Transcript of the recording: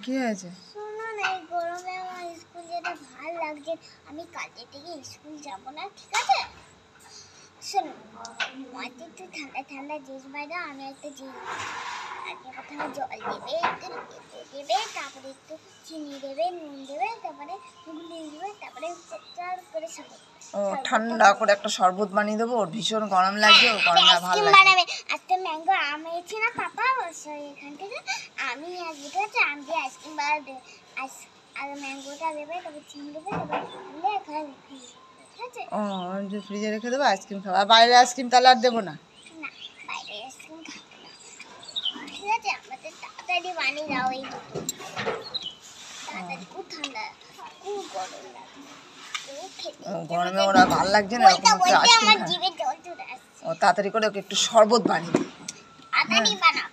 কি হয়েছে? শোনো না, এই গরমে আমার স্কুল যেতে ভালো লাগছে। আমি কালকে থেকে স্কুল যাব না, ঠিক আছে? শোনো, মাঝে একটু ঠান্ডা ঠান্ডা জিনিস বাইরে, আমি একটা জিনিস আগে প্রথমে জল দেবে, একটু দেবে, তারপরে একটু চিনি দেবে, নুন দেবে, তারপরে গুলিয়ে দেবে, তারপরে চার করে খাবে। ও ঠান্ডা করে একটা শরবত বানিয়ে দেবো, ওর ভীষণ গরম লাগছে, ও গরমে ভালো আইসক্রিম লাগছে। বানাবে। আজকে ম্যাঙ্গো আম এনেছি না পাপা, এখান থেকে আমি আজ ঠিক আছে আম দিয়ে আইসক্রিম বানাবে। আর ম্যাঙ্গোটা দেবে, তারপর চিনি দেবে, তারপর দিলে খাবে, ঠিক আছে? ও যে ফ্রিজে রেখে দেবো, আইসক্রিম খাবো। আর বাইরের আইসক্রিম তাহলে আর দেবো না? না, বাইরে আইসক্রিম খাবে না, ঠিক আছে? আমাদের তাড়াতাড়ি বানিয়ে দাও এই দুটো, তাড়াতাড়ি। খুব ঠান্ডা, খুব গরম লাগে, গরমে ওরা ভালো লাগছে না, বলতে এরকম একটু বলতে আইসক্রিম আমার খা। জিভে জল চলে আসছে। ও তাড়াতাড়ি করে ওকে একটু শরবত বানিয়ে দিই। তাড়াতাড়ি বানাও।